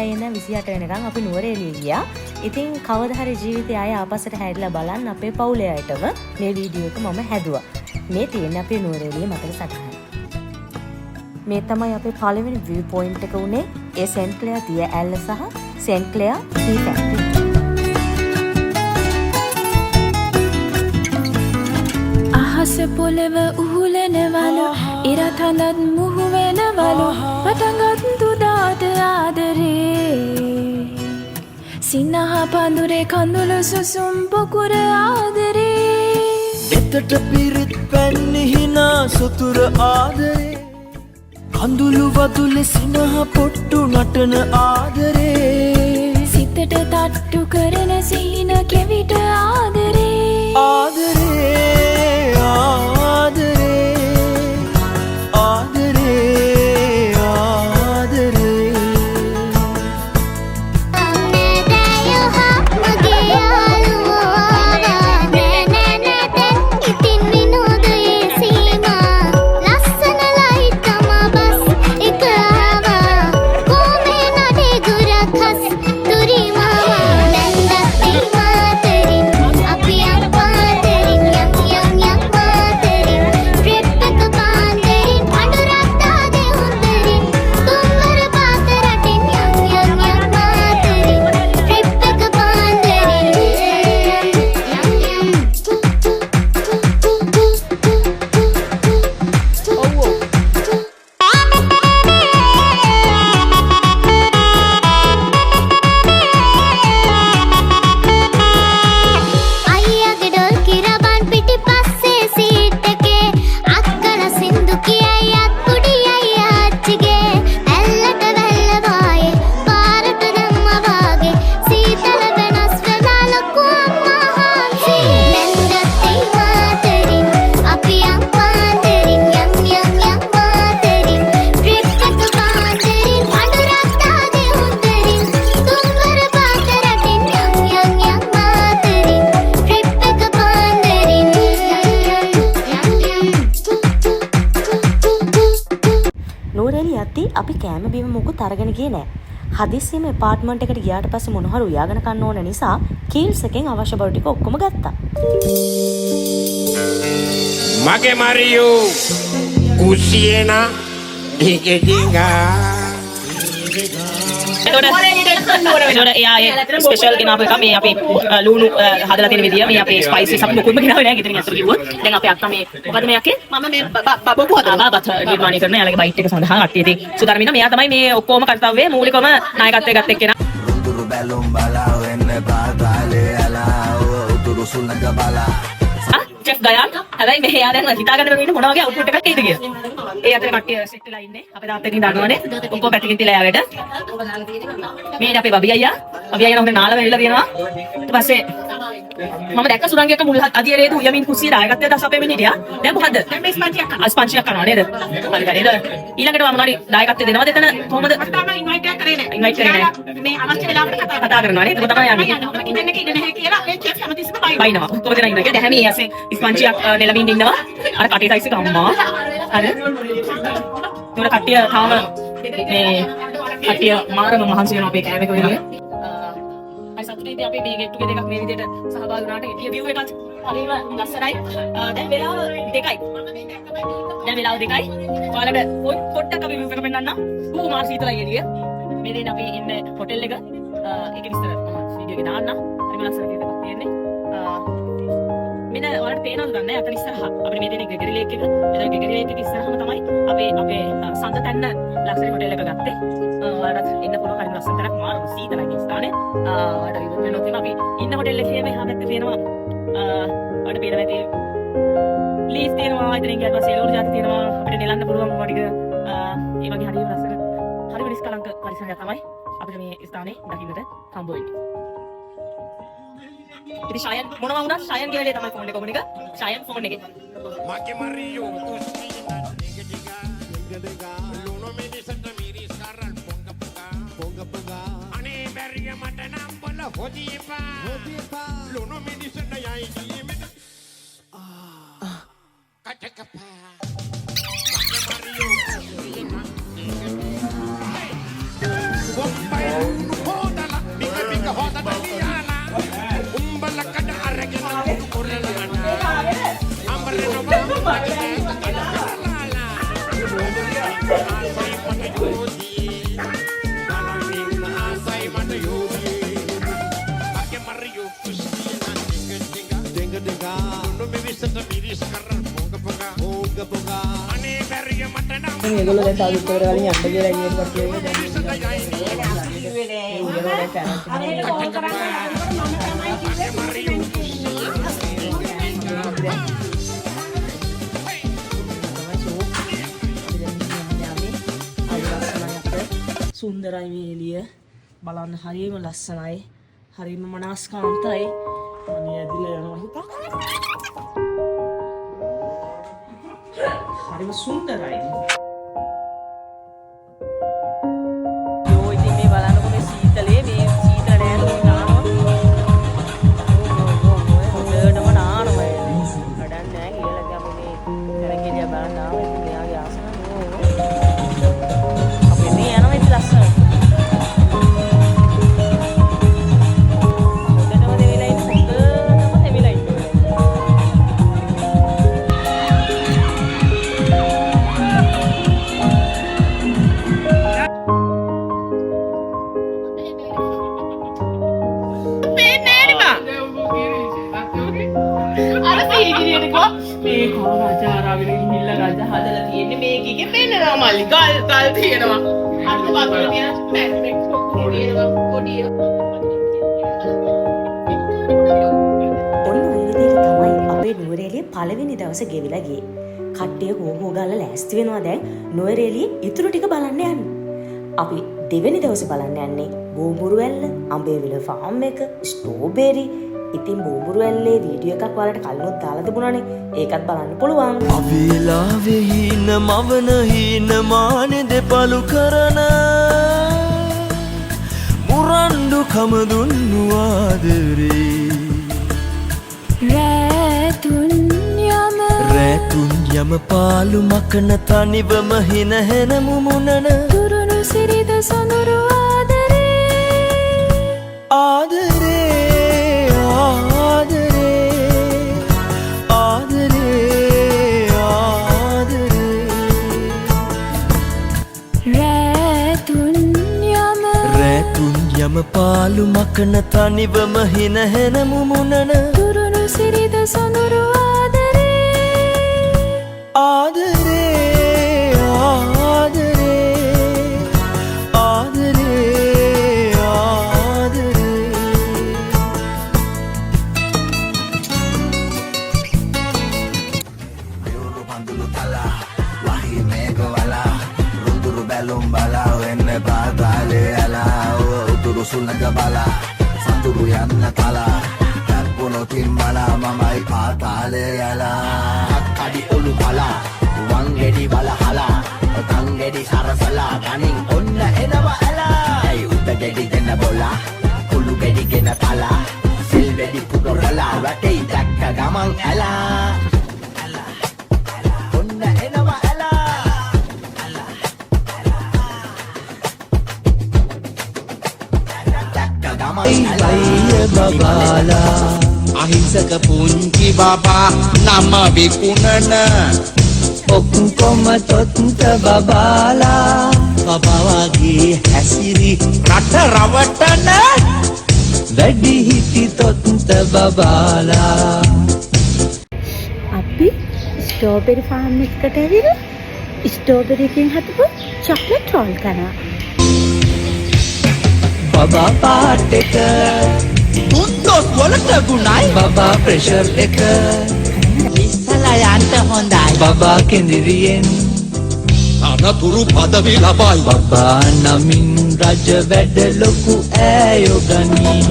6 ඉඳන් 28 වෙනකන් අපි නුවරඑළිය ගියා. ඉතින් කවදා හරි ජීවිතේ ආය ආපස්සට හැරිලා බලන්න අපේ පවුලේ අයටම මේ වීඩියෝ එක මම හැදුවා. මේ තියෙන්නේ අපේ නුවරඑළිය මතක සටහන. මේ තමයි අපේ පළවෙනි view point එක උනේ ඒ සෙන්ට් ක්ලෙයා දිය ඇල්ල සහ සෙන්ට් ක්ලෙයා ටී ෆැක්ටරි. අහස පොළව උහුලනවලු ඉරත් හඳත් මුහු වෙනවලු පටන්ගත් දුදාට ආදරේ සිනහ පඳුරේ කඳුළු සුසුම් පොකුර ආදරේ දෙතට පිරිත් පැන්නිහිනා සුතුර ආදරේ කඳුළු වතුලෙ සිනහ පොට්ටු නටන ආදරේ සිතට තට්ටු කරන සිහින කෙවිට ආදරේ ආදරේ ආදරේ ආදරේ ආදරේ අපි කෑම බීම මොකුත් අරගෙන ගියේ නෑ. හදිස්සියෙම ඇපාර්ට්මන්ට් එකට ගියාට පස්සේ මොන හරි උයාගෙන කන්න ඕන නිසා කීල්ස් එකෙන් අවශ්‍ය බඩු ටික ඔක්කොම ගත්තා. මගේ මරියෝ කුසියනා ඉගෙඩිගා ස්පෙෂල් ගෙනාපු එක මේ අපේ ලුණු හදලා තියෙන විදිය මේ අපේ ස්පයිසස් අපි මොකුත්ම ගෙනාවේ නැහැ ගෙදරින් අතට කිව්වොත් දැන් අපේ අක්කා මේ මොකද මේ අක්කේ මම මේ බබු හදලා බත් නිර්මාණය කරන යාලගේ බයිට් එක සඳහා කට්ටිය ඉතින් සුධර්මිනා මෙයා තමයි මේ ඔක්කොම කර්තව්‍යයේ මූලිකවම නායකත්වයේ ගත්ත එක්කෙනා උතුරු බැලුම් බලා වෙන්න පාතාලේ අලා උතුරු සුන්නක බලා චෙෆ් ගයාන් හැබැයි මේ එයා දැන් හිතාගන්න බැරි ඉන්න මොන වගේ අවුට්පුට් එකක් එයිද කියලා. ඒ අතර කට්ටිය සෙට් වෙලා ඉන්නේ. අපේ තාත්තගෙන් දන්නවනේ. ඔක්කොම පැත්තකින් තියලා යාවට. මේ අපේ බබි අයියා. බබි අයියා නම් නාල වෙවිලා තියෙනවා. ඊට පස්සේ මම දැක්ක සුරංගියක මුල් අධියරේද උයමින් කුස්සිය දායකත්වයට දස අපේ මිනිටියා. දැන් මොකද්ද? දැන් මේ ස්පන්චියක් කරනවා. ස්පන්චියක් කරනවා නේද? හරි හරි නේද? ඊළඟට මම මොනවාරි දායකත්වය දෙනවද එතන? කොහොමද? තමයි ඉන්වයිට් එකක් කරේ නෑ. ඉන්වයිට් කරේ නෑ. මේ අවශ්‍ය වෙලාවට කතා කරනවා නේද? ඒක තමයි යන්නේ. ඉන්න එක ඉන්න නැහැ කියලා මේ චෙෆ් හැමතිස්සෙම බයිනවා. කොහොමද නෑ ඉන්නේ? දැන් මේ ඇසේ ස්පන්චියක් නෙලමින් ඉන්නවා. අර කටේ සයිස් එක අම්මා. හරි. ඒකට කට්ටිය තාම මේ කට්ටිය මාරම මහන්සි වෙනවා අපේ කෑම එක වෙනුවෙන්. සතුටුයි අපි මේ get together එකක් මේ විදිහට සහභාගී වුණාට ඒ view එකත් හරිම ලස්සනයි. දැන් වෙලාව 2යි. ඔයාලට පොඩ්ඩක් අපි view එක පෙන්නන්නම්. මාර සීතලයි එළිය. මේ දෙන්න අපි ඉන්නේ හොටෙල් එක. ඒක විස්තර වීඩියෝ එකේ දාන්න. හරිම ලස්සන විදිහට තියෙන්නේ. මෙන්න ඔයාලට පේනවද දන්නේ අතන ඉස්සරහා අපිට මේ දෙන්නේ ගෙගරි ලේක් එක. එතන ගෙගරි ලේක් එක ඉස්සරහම තමයි අපේ සඳ තැන්න ලක්ෂරි හොටෙල් එක ගත්තේ. ඔයාලට ඉන්න පුළුවන් හරිම ලස්සන තැනක් මාර සීතලයි මේ ස්ථානේ. ඔයාලට ඉන්න වෙනවා අපි ඉන්න හොටෙල් එකේ මේ හැමතේ තියෙනවා ඔයාලට පේනවා ඇති ලීස් තියෙනවා ඉතින් ඊට පස්සේ ලෝර් ජාති තියෙනවා අපිට නෙලන්න පුළුවන් මොනවා ටික ඒ වගේ හරිම ලස්සන හරිම නිස්කලංක පරිසරයක් තමයි අපිට මේ ස්ථානේ දකින්නට හම්බ වෙන්නේ. ඉතින් ෂයන් මොනවා වුණත් ෂයන් ගේ වැඩේ තමයි ෆෝන් එක කොමන එක ෂයන් ෆෝන් එකේ මගේ මරියෝ කුසියනා ඉගෙඩිගා ලුණු මිනිසට මිරිස් කරල් පොංග පුගා අනේ බැරිය මට නම් බල හොදිපා ලුණු මිනිසට යයි ජීවිත කටකපා මගේ මරියෝ කුසියනා ඉගෙඩිගා හෝදලා බික බික හොදලා ලියාලා උඹල කඩ අරගෙන උරලන අම්බරේ නොබා මේගොල්ලෝ දැන් සාදුත් වල කලින් යන්න කියලා ඉන්නේ කට්ටිය සුන්දරයි මේ එළිය බලන්න හරියම ලස්සනයි හරියම මනස්කාන්තයි අනේ ඇදිලා යනවා හිතා හරිම සුන්දරයි යෝ ඉතින් මේ බලන්නකො මේ සීතලේ මේ සීතල නෑනේ නානවා හොඳටම නානවා වැඩක් නෑ කියලා ගම මේ කරකෙලිය බලන්න ආවා ඉතින් මෙයාගේ ආසන අපේ මේ යනවා ඉතින් ලස්සන මේ කො රජාරාවෙන ගිහිල්ලා රජ හදලා තියෙන්නේ මේකේ පෙන්නනවා මල්ලි ගල් තියෙනවා අර වතුර තියෙන පැක්ටෙක් තියෙනවා පොඩි ඔන්න ඔය විදිහට තමයි අපේ නුවරඑළිය පළවෙනි දවසේ ගෙවිලා ගියේ. කට්ටිය හොහෝ ගාලා ලෑස්ති වෙනවා දැන් නුවරඑළියේ ඉතුරු ටික බලන්න යන්න. අපි දෙවෙනි දවසේ බලන්න යන්නේ බෝඹුරුවැල්ල, අඹේවිල ෆාම් එක, ස්ට්‍රෝබෙරි. ඉතින් බෝඹුරුවැල්ලේ වීඩියෝ එකක් වලට කලිනුත් දාලා තිබුණානේ. ඒකත් බලන්න පුළුවන්. අවිලාවේ හීන මවන හීන මානෙ දෙපලු කරන මුරණ්ඩු කම දුන්නු ආදරේ රැතුන් යම පාලු මකන තනිවම හින හෙන මුමුණන තුරුණු සිරිද සඳුරු ආදරේ යම පාලු මකන තනිවම හින හෙන මුමුණන තුරුණු සිරිද සඳුරු ආදරේ Sulla bala Santuru yanna tala Tarpuno timbala Mamai patale yala Kadi ulu pala Wangedi bala hala Tangedi sarasala Kaning onna enawa ala Ay uta gedi gena bola Kulu gedi gena tala Silvedi pudorala Watei dakka gamang ala Onna enawa ala බබාලා අහිංසක පුංචි බබා නම විකුණන ඔක්කොම තොත්ත බබාලා බබාගේ හැසිරි රට රවටන වැඩි හිටි තොත්ත බබාලා අපි ස්ට්‍රෝබෙරි ෆාම් එකකට ඇවිල්ලා ස්ට්‍රෝබෙරි එකෙන් හදපු චොක්ලට් රෝල් කරනවා. බබා පාට් එක තුන්දොස් වලට ගුණයි බබා ප්‍රෙෂර් එක ඉස්සලා යන්න හොඳයි බබා කෙඳිරියෙන් අනතුරු පදවි ලබයි බබා නමින් රජ වැඩ ලොකු ඈයෝ ගනී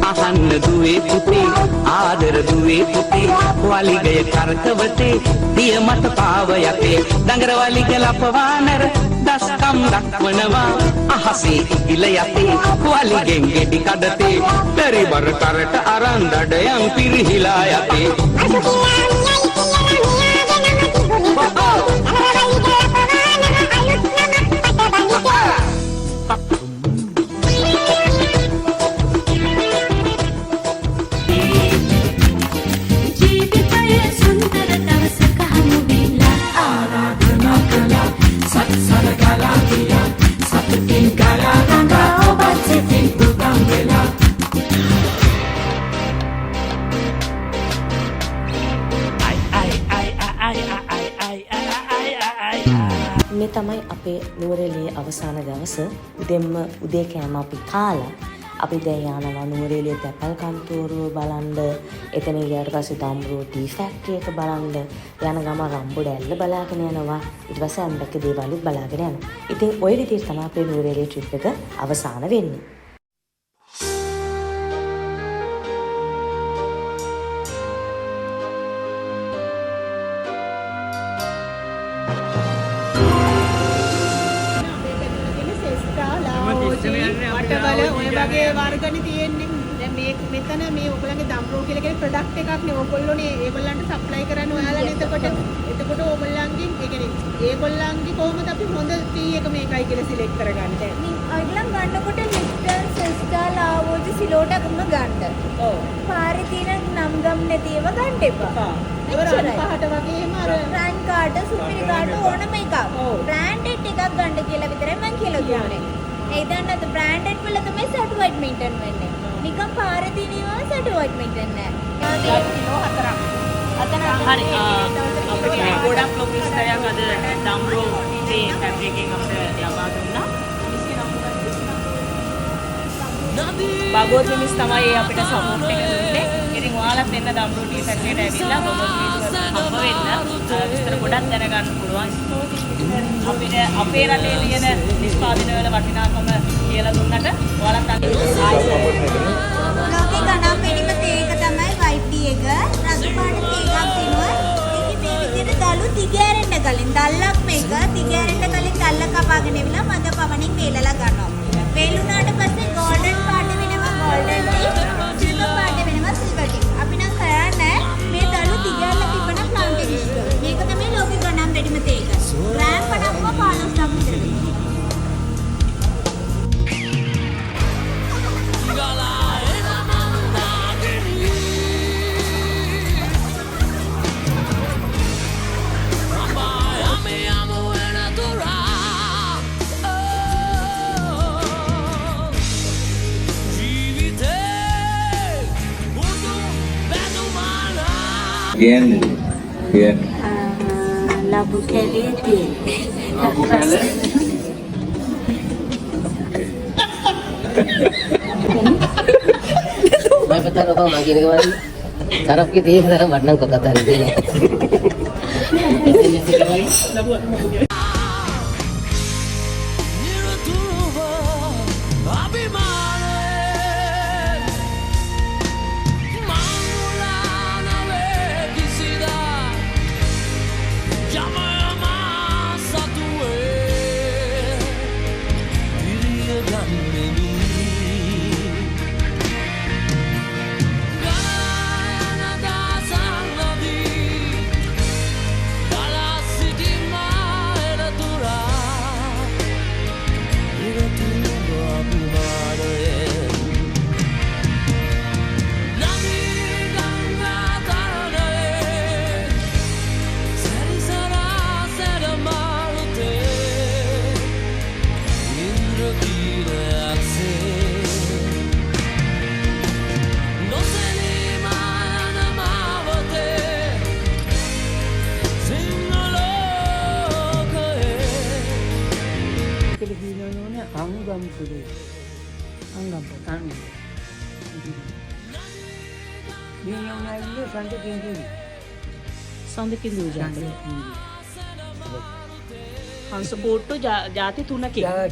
අහන්න දුවේ පුතේ ආදර දුවේ පුතේ වලිගය කරකවතේ දිය මත පාව යතේ දඟර වලිග ලපවානර දස්කම් දක්වනවා අහසේ ඉගිල යතේ වලිගෙන් ගෙඩි කඩතේ පරිබර කරට අරන් දඩයන් පිරිහිලා යතේ තමයි අපේ නුවරඑළියේ අවසාන දවස. උදෙන්ම උදේ කෑම අපි කාලා අපි දැන් යනවා නුවරඑළියේ තැපැල් කන්තෝරුව බලන්න. එතන ගියාට පස්සේ දම්රෝ ටී ෆැක්ටරි එක බලන්න. යන ගම රම්බොඩ ඇල්ල බලාගෙන යනවා. ඊට පස්සේ අම්බැක්ක දේවාලුත් බලාගෙන යනවා. ඉතින් ওই විදිහට තමයි අපේ නුවරඑළියේ ට්‍රිප් එක අවසාන වෙන්නේ. වටවල ඔය වගේ වර්ගනේ තියෙන්නේ. දැන් මේ මෙතන මේ ඔයගොල්ලන්ගේ දම්රෝ කියලා කියන ප්‍රොඩක්ට් එකක් නේ. ඔයගොල්ලෝනේ ඒගොල්ලන්ට සප්ලයි කරන්නේ ඔයාලානේ. එතකොට ඕගොල්ලන්ගෙන් ඒ කියන්නේ ඒගොල්ලන්ගේ කොහොමද අපි හොඳ ටී එක මේකයි කියලා සිලෙක්ට් කරගන්නේ? ඔයගොල්ලන් ගන්නකොට ලිප්ටන් සෙස්ටා ලාවෝජ සිලෝටක්ම ගන්න. ඔව්. පාරේ තියෙන නම් ගම් නැතිව ගන්න එපා. ඒවර පහට වගේම අර බ්‍රෑන්ඩ් කාඩ් සුපිරි කාඩ් ඕනම එකක්. බ්‍රෑන්ඩඩ් එකක් ගන්න කියලා විතරයි මම කියලා දුන්නේ. ඒ දන්නත් බ්‍රෑන්ඩඩ් වල තමයි සර්ටිෆයිඩ් මෙන්ටන් වෙන්නේ. නිකන් පාරේ තියෙනවා සර්ටිෆයිඩ් මෙන්ටන් නෑ. කිලෝ 4ක්. හරි අපිට ගොඩක් ලොකු විස්තරයක් අද දම්රෝ ටී ෆැක්ටරි එකෙන් අපිට යවා දුන්නා. බගෝත් මිනිස් තමයි අපිට සපෝට් එක දුන්නේ. ඉතින් ඔයාලත් එන්න දම්රෝ ටී ෆැක්ටරියට ඇවිල්ලා බගෝත් මිනිස් හම්බ වෙන්න විස්තර ගොඩක් දැනගන්න පුළුවන්. අපිට අපේ රටේ තියෙන නිෂ්පාදන වල වටිනාකම කියලා දුන්නට ඔයාලත් ලෝකේ ගණන් පිළිම තේක තමයි වයිට් ටී එක. රතු පාට තේකක් තියෙනවා. ඒකේ මේ විදිහට දලු දිගෑරෙන්න කලින් දල්ලක් මේක දිගෑරෙන්න කලින් දල්ල කපාගෙන ඉවිලා මද පවණින් වේලලා ගන්නවා. වේලුණාට පස්සේ ගෝල්ඩන් පාට වෙනවා ගෝල්ඩන් ටී, සිල්වර් පාට වෙනවා සිල්වර් ටී. අපි නම් කරන්නේ මේ දලු දිගෑරලා තිබෙන ප්ලාන්ටේෂන්. මේක තමයි ලෝකේ ගණන් පිළිම තේක. ග්‍රෑම් 50ක්ම 15ක් විතර වෙනවා. Labu keli tea. मैं बता रहा हूँ मांगने के बाद सरफ की देख रहा वरना को कता नहीं සඳකින්දු ජාති. හංස බෝට්ටු ජාති 3කින්. हाँ